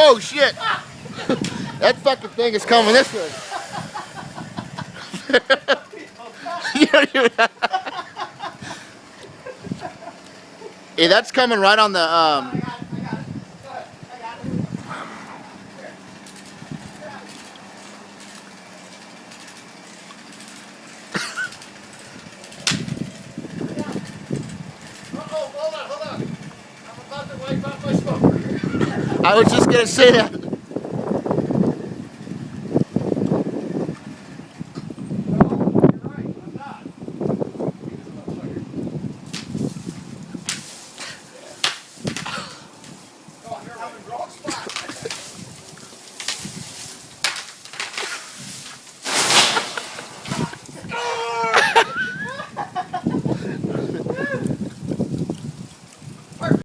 Oh shit! That fucking thing is coming this way. Yeah, that's coming right on the hold on. I'm about to wipe out my smoke. I was just gonna say that. Oh,